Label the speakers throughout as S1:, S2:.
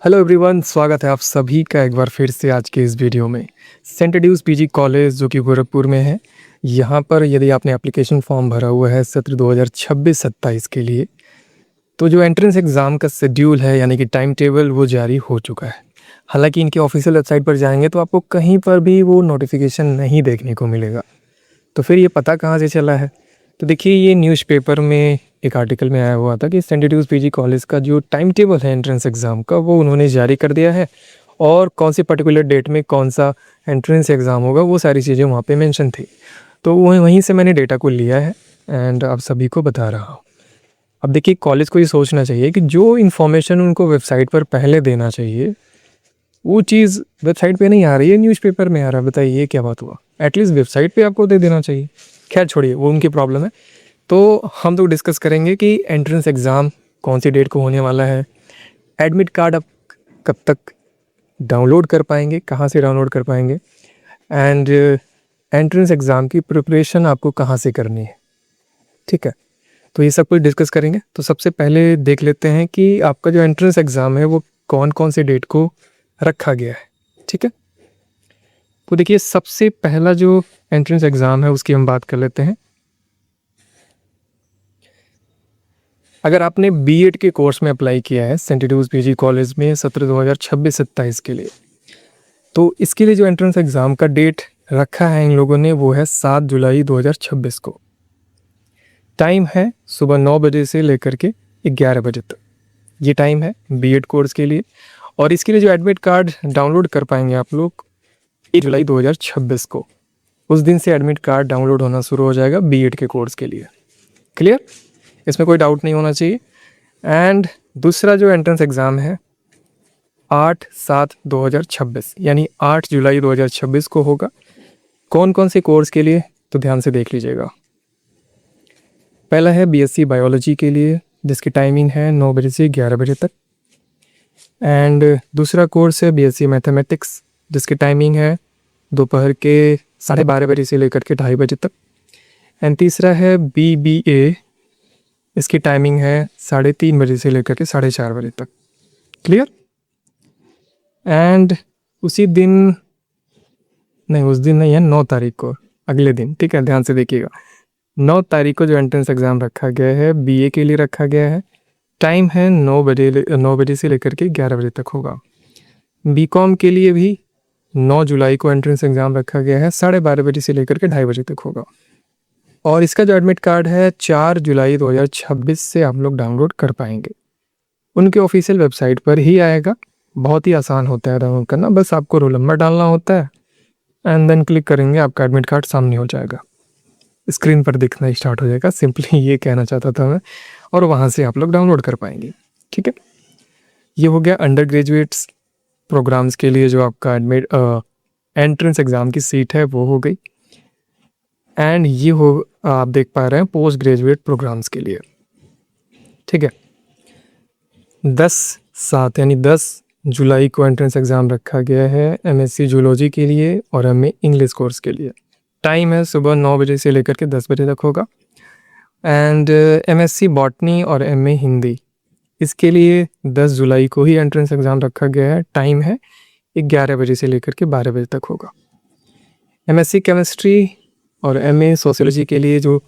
S1: Hello everyone, स्वागत है आप सभी का एक बार फिर से आज के इस वीडियो में। सेंट ड्यूस पीजी कॉलेज जो कि गोरखपुर में है, यहाँ पर यदि आपने एप्लीकेशन फॉर्म भरा हुआ है सत्र 2026-27 के लिए, तो जो एंट्रेंस एग्ज़ाम का शेड्यूल है यानी कि टाइम टेबल वो जारी हो चुका है। हालांकि इनकी ऑफिशियल वेबसाइट पर जाएंगे तो आपको कहीं पर भी वो नोटिफिकेशन नहीं देखने को मिलेगा। तो फिर ये पता कहाँ से चला है? तो देखिए, ये न्यूज़पेपर में एक आर्टिकल में आया हुआ था कि सेंट ड्यूस पीजी कॉलेज का जो टाइम टेबल है एंट्रेंस एग्ज़ाम का वो उन्होंने जारी कर दिया है, और कौन सी पर्टिकुलर डेट में कौन सा एंट्रेंस एग्ज़ाम होगा वो सारी चीज़ें वहाँ पे मेंशन थी। तो वहीं से मैंने डेटा को लिया है एंड आप सभी को बता रहा हूँ। अब देखिए, कॉलेज को ये सोचना चाहिए कि जो इन्फॉर्मेशन उनको वेबसाइट पर पहले देना चाहिए वो चीज़ वेबसाइट पे नहीं आ रही है, न्यूज़पेपर में आ रहा है। बताइए ये क्या बात हुआ? एटलीस्ट वेबसाइट पे आपको दे देना चाहिए। खैर छोड़िए, वो उनकी प्रॉब्लम है। तो हम तो डिस्कस करेंगे कि एंट्रेंस एग्ज़ाम कौन सी डेट को होने वाला है, एडमिट कार्ड आप कब तक डाउनलोड कर पाएंगे, कहाँ से डाउनलोड कर पाएंगे, एंड एंट्रेंस एग्ज़ाम की प्रिपरेशन आपको कहाँ से करनी है। ठीक है, तो ये सब कुछ डिस्कस करेंगे। तो सबसे पहले देख लेते हैं कि आपका जो एंट्रेंस एग्ज़ाम है वो कौन कौन सी डेट को रखा गया है। ठीक है, तो देखिए, सबसे पहला जो एंट्रेंस एग्ज़ाम है उसकी हम बात कर लेते हैं। अगर आपने बीएड के कोर्स में अप्लाई किया है सेंट ड्यूस पीजी कॉलेज में सत्र 2026-27 के लिए, तो इसके लिए जो एंट्रेंस एग्ज़ाम का डेट रखा है इन लोगों ने वो है 7 जुलाई 2026 को। टाइम है सुबह 9 बजे से लेकर के 11 बजे तक। ये टाइम है बीएड कोर्स के लिए। और इसके लिए जो एडमिट कार्ड डाउनलोड कर पाएंगे आप लोग 1 जुलाई 2026 को, उस दिन से एडमिट कार्ड डाउनलोड होना शुरू हो जाएगा बीएड के कोर्स के लिए। क्लियर? इसमें कोई डाउट नहीं होना चाहिए। एंड दूसरा जो एंट्रेंस एग्ज़ाम है 8/7/2026 यानी 8 जुलाई 2026 को होगा। कौन कौन से कोर्स के लिए, तो ध्यान से देख लीजिएगा। पहला है बीएससी बायोलॉजी के लिए, जिसकी टाइमिंग है 9 बजे से 11 बजे तक। एंड दूसरा कोर्स है बीएससी मैथमेटिक्स, जिसकी टाइमिंग है दोपहर के 12:30 बजे से लेकर के 2:30 बजे तक। एंड तीसरा है बीबीए, इसकी टाइमिंग है 3:30 बजे से लेकर के 4:30 बजे तक। क्लियर? एंड उसी दिन नहीं, उस दिन नहीं है, 9 तारीख को, अगले दिन। ठीक है, ध्यान से देखिएगा। 9 तारीख को जो एंट्रेंस एग्ज़ाम रखा गया है बीए के लिए रखा गया है, टाइम है 9 बजे से लेकर के 11 बजे तक होगा। बीकॉम के लिए भी 9 जुलाई को एंट्रेंस एग्ज़ाम रखा गया है, 12:30 बजे से लेकर के 2:30 बजे तक होगा। और इसका जो एडमिट कार्ड है 4 जुलाई 2026 से आप लोग डाउनलोड कर पाएंगे। उनके ऑफिशियल वेबसाइट पर ही आएगा। बहुत ही आसान होता है डाउनलोड करना, बस आपको रोल नंबर डालना होता है एंड देन क्लिक करेंगे, आपका एडमिट कार्ड सामने हो जाएगा, स्क्रीन पर दिखना स्टार्ट हो जाएगा। सिंपली ये कहना चाहता था मैं, और वहाँ से आप लोग डाउनलोड कर पाएंगे। ठीक है, ये हो गया अंडर ग्रेजुएट्स प्रोग्राम्स के लिए जो आपका एंट्रेंस एग्ज़ाम की सीट है वो हो गई। एंड ये हो, आप देख पा रहे हैं पोस्ट ग्रेजुएट प्रोग्राम्स के लिए। ठीक है, 10/7 यानी 10 जुलाई को एंट्रेंस एग्ज़ाम रखा गया है एमएससी जूलॉजी के लिए और एमए इंग्लिश कोर्स के लिए। टाइम है सुबह 9 बजे से लेकर के 10 बजे तक होगा। एंड एमएससी बॉटनी और एमए हिंदी, इसके लिए 10 जुलाई को ही एंट्रेंस एग्ज़ाम रखा गया है। टाइम है 11 बजे से लेकर के 12 बजे तक होगा। एमएससी केमिस्ट्री और एमए सोशियोलॉजी के लिए जो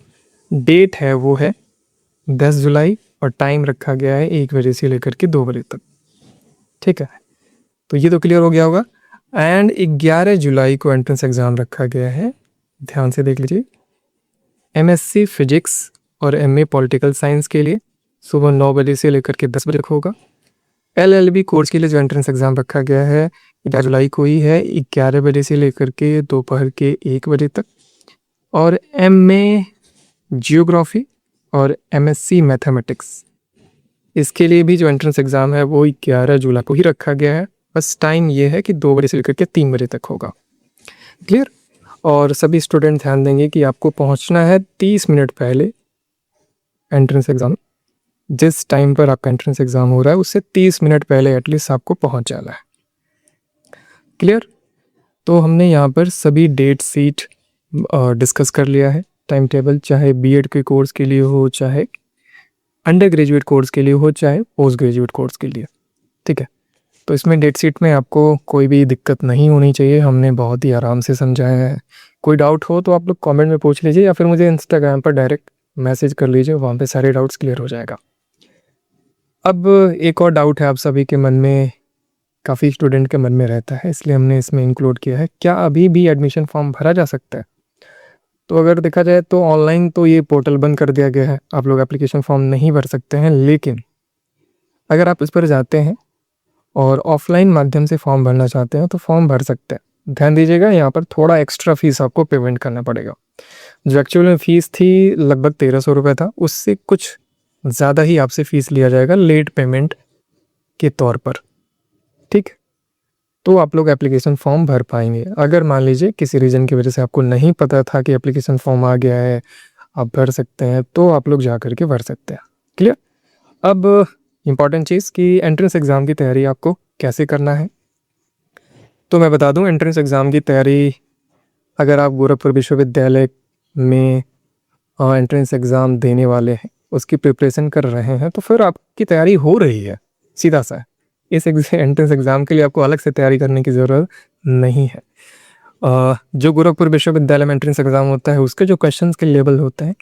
S1: डेट है वो है 10 जुलाई और टाइम रखा गया है 1 बजे से लेकर के 2 बजे तक। ठीक है, तो ये तो क्लियर हो गया होगा। एंड 11 जुलाई को एंट्रेंस एग्ज़ाम रखा गया है, ध्यान से देख लीजिए, एमएससी फिजिक्स और एमए पॉलिटिकल साइंस के लिए सुबह 9 बजे से लेकर के 10 बजे तक होगा। एलएलबी कोर्स के लिए जो एंट्रेंस एग्ज़ाम रखा गया है 11 जुलाई को ही है, 11 बजे से लेकर के दोपहर के 1 बजे तक। और एमए जियोग्राफी और एमएससी मैथमेटिक्स, इसके लिए भी जो एंट्रेंस एग्ज़ाम है वो 11 जुलाई को ही रखा गया है। बस टाइम ये है कि 2 बजे से लेकर के 3 बजे तक होगा। क्लियर? और सभी स्टूडेंट ध्यान देंगे कि आपको पहुंचना है 30 मिनट पहले एंट्रेंस एग्ज़ाम। जिस टाइम पर आपका एंट्रेंस एग्ज़ाम हो रहा है उससे 30 मिनट पहले एटलीस्ट आपको पहुंच जाना है। क्लियर? तो हमने यहाँ पर सभी डेट सीट डिस्कस कर लिया है। टाइम टेबल चाहे बीएड के कोर्स के लिए हो, चाहे अंडर ग्रेजुएट कोर्स के लिए हो, चाहे पोस्ट ग्रेजुएट कोर्स के लिए। ठीक है, तो इसमें डेट शीट में आपको कोई भी दिक्कत नहीं होनी चाहिए, हमने बहुत ही आराम से समझाया है। कोई डाउट हो तो आप लोग कमेंट में पूछ लीजिए या फिर मुझे इंस्टाग्राम पर डायरेक्ट मैसेज कर लीजिए, वहाँ पे सारे डाउट्स क्लियर हो जाएगा। अब एक और डाउट है आप सभी के मन में, काफ़ी स्टूडेंट के मन में रहता है, इसलिए हमने इसमें इंक्लूड किया है, क्या अभी भी एडमिशन फॉर्म भरा जा सकता है? तो अगर देखा जाए तो ऑनलाइन तो ये पोर्टल बंद कर दिया गया है, आप लोग एप्लीकेशन फॉर्म नहीं भर सकते हैं, लेकिन अगर आप इस पर जाते हैं और ऑफलाइन माध्यम से फॉर्म भरना चाहते हैं तो फॉर्म भर सकते हैं। ध्यान दीजिएगा, यहाँ पर थोड़ा एक्स्ट्रा फीस आपको पेमेंट करना पड़ेगा। जो एक्चुअल में फ़ीस थी लगभग 1300 रुपये था, उससे कुछ ज़्यादा ही आपसे फ़ीस लिया जाएगा लेट पेमेंट के तौर पर। ठीक, तो आप लोग एप्लीकेशन फॉर्म भर पाएंगे। अगर मान लीजिए किसी रीज़न की वजह से आपको नहीं पता था कि एप्लीकेशन फॉर्म आ गया है, आप भर सकते हैं, तो आप लोग जा कर के भर सकते हैं। क्लियर? अब इम्पॉर्टेंट चीज़ कि एंट्रेंस एग्ज़ाम की तैयारी आपको कैसे करना है, तो मैं बता दूं, एंट्रेंस एग्ज़ाम की तैयारी अगर आप गोरखपुर विश्वविद्यालय में एंट्रेंस एग्ज़ाम देने वाले हैं, उसकी प्रिपरेशन कर रहे हैं, तो फिर आपकी तैयारी हो रही है, सीधा सा। इस एंट्रेंस एग्ज़ाम के लिए आपको अलग से तैयारी करने की ज़रूरत नहीं है। जो गोरखपुर विश्वविद्यालय में एंट्रेंस एग्ज़ाम होता है, उसके जो क्वेश्चंस के लेवल होते हैं,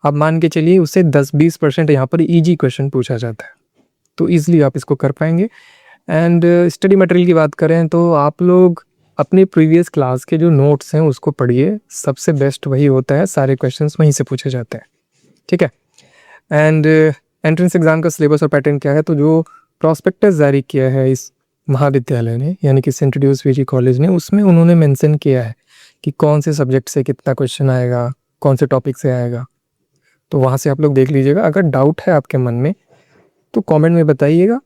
S1: आप मान के चलिए उससे 10-20% यहाँ पर ईजी क्वेश्चन पूछा जाता है, तो ईज़िली आप इसको कर पाएंगे। एंड स्टडी मटेरियल की बात करें तो आप लोग अपने प्रीवियस क्लास के जो नोट्स हैं उसको पढ़िए, सबसे बेस्ट वही होता है, सारे क्वेश्चंस वहीं से पूछे जाते हैं। ठीक है? एंड एंट्रेंस एग्ज़ाम का सिलेबस और पैटर्न क्या है, तो जो प्रॉस्पेक्टस जारी किया है इस महाविद्यालय ने, यानी कि सेंट ड्यूस पीजी कॉलेज ने, उसमें उन्होंने मेंशन किया है कि कौन से सब्जेक्ट से कितना क्वेश्चन आएगा, कौन से टॉपिक से आएगा, तो वहाँ से आप लोग देख लीजिएगा। अगर डाउट है आपके मन में तो कमेंट में बताइएगा।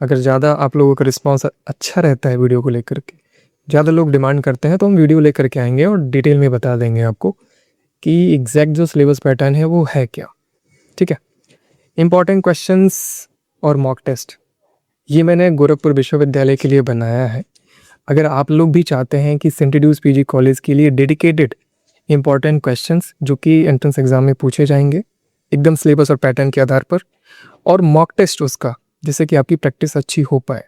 S1: अगर ज़्यादा आप लोगों का रिस्पांस अच्छा रहता है वीडियो को लेकर के, ज़्यादा लोग डिमांड करते हैं, तो हम वीडियो लेकर के आएंगे और डिटेल में बता देंगे आपको कि एग्जैक्ट जो सिलेबस पैटर्न है वो है क्या। ठीक है? इम्पॉर्टेंट क्वेश्चंस और मॉक टेस्ट ये मैंने गोरखपुर विश्वविद्यालय के लिए बनाया है। अगर आप लोग भी चाहते हैं कि सेंट ड्यूस पीजी कॉलेज के लिए डेडिकेटेड इम्पॉर्टेंट क्वेश्चंस जो कि एंट्रेंस एग्ज़ाम में पूछे जाएंगे एकदम सिलेबस और पैटर्न के आधार पर, और मॉक टेस्ट उसका, जिससे कि आपकी प्रैक्टिस अच्छी हो पाए,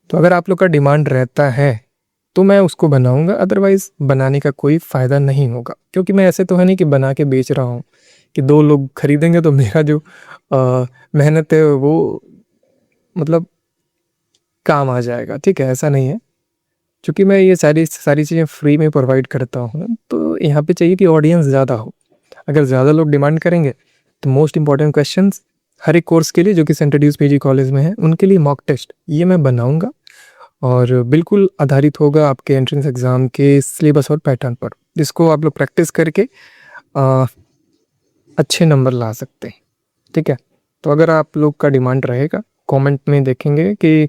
S1: तो अगर आप लोग का डिमांड रहता है तो मैं उसको बनाऊंगा, अदरवाइज़ बनाने का कोई फ़ायदा नहीं होगा, क्योंकि मैं ऐसे तो है नहीं कि बना के बेच रहा हूँ कि 2 लोग खरीदेंगे तो मेरा जो मेहनत है वो मतलब काम आ जाएगा। ठीक है? ऐसा नहीं है, क्योंकि मैं ये सारी चीज़ें फ्री में प्रोवाइड करता हूँ, तो यहाँ पे चाहिए कि ऑडियंस ज़्यादा हो। अगर ज़्यादा लोग डिमांड करेंगे तो मोस्ट इंपॉर्टेंट क्वेश्चंस हर एक कोर्स के लिए जो कि सेंट ड्यूस पीजी कॉलेज में है, उनके लिए मॉक टेस्ट ये मैं बनाऊंगा, और बिल्कुल आधारित होगा आपके एंट्रेंस एग्ज़ाम के सिलेबस और पैटर्न पर, जिसको आप लोग प्रैक्टिस करके अच्छे नंबर ला सकते हैं। ठीक है? तो अगर आप लोग का डिमांड रहेगा, कमेंट में देखेंगे कि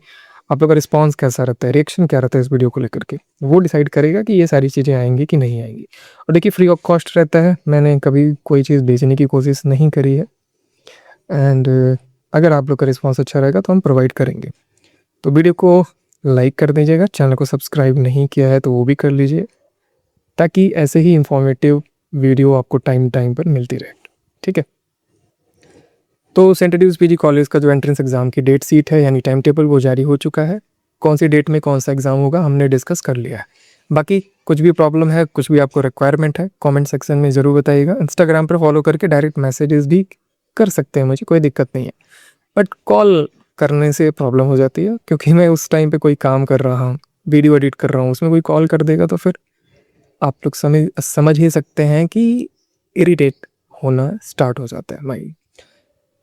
S1: आप लोग का रिस्पांस कैसा रहता है, रिएक्शन क्या रहता है इस वीडियो को लेकर के, वो डिसाइड करेगा कि ये सारी चीज़ें आएंगी कि नहीं आएंगी। और देखिए, फ्री ऑफ कॉस्ट रहता है, मैंने कभी कोई चीज़ बेचने की कोशिश नहीं करी है। एंड अगर आप लोग का रिस्पांस अच्छा रहेगा तो हम प्रोवाइड करेंगे। तो वीडियो को लाइक कर दीजिएगा, चैनल को सब्सक्राइब नहीं किया है तो वो भी कर लीजिए, ताकि ऐसे ही इंफॉर्मेटिव वीडियो आपको टाइम पर मिलती रहे। ठीक है? तो सेंट ड्यूस पीजी कॉलेज का जो एंट्रेंस एग्ज़ाम की डेट सीट है, यानी टाइम टेबल, वो जारी हो चुका है। कौन सी डेट में कौन सा एग्ज़ाम होगा हमने डिस्कस कर लिया है। बाकी कुछ भी प्रॉब्लम है, कुछ भी आपको रिक्वायरमेंट है, कमेंट सेक्शन में ज़रूर बताइएगा। इंस्टाग्राम पर फॉलो करके डायरेक्ट मैसेजेस भी कर सकते हैं, मुझे कोई दिक्कत नहीं है, बट कॉल करने से प्रॉब्लम हो जाती है, क्योंकि मैं उस टाइम पे कोई काम कर रहा हूँ, वीडियो एडिट कर रहा हूँ, उसमें कोई कॉल कर देगा तो फिर आप लोग समझ ही सकते हैं कि इरिटेट होना स्टार्ट हो जाता है माइंड।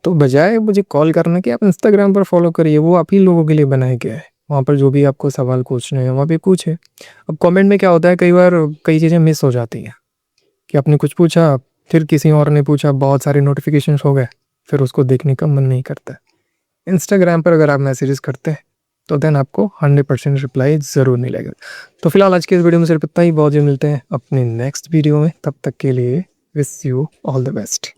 S1: तो बजाय मुझे कॉल करने के आप इंस्टाग्राम पर फॉलो करिए, वो आप ही लोगों के लिए बनाया गया है। वहाँ पर जो भी आपको सवाल पूछने हैं वहाँ पे पूछे। अब कमेंट में क्या होता है, कई बार कई चीज़ें मिस हो जाती हैं कि आपने कुछ पूछा, फिर किसी और ने पूछा, बहुत सारे नोटिफिकेशंस हो गए, फिर उसको देखने का मन नहीं करता है। इंस्टाग्राम पर अगर आप मैसेजेस करते हैं तो देन आपको 100% रिप्लाई ज़रूर मिलेगा। तो फिलहाल आज के इस वीडियो में सिर्फ इतना ही, बहुत जल्द मिलते हैं अपने नेक्स्ट वीडियो में। तब तक के लिए wish you all the best.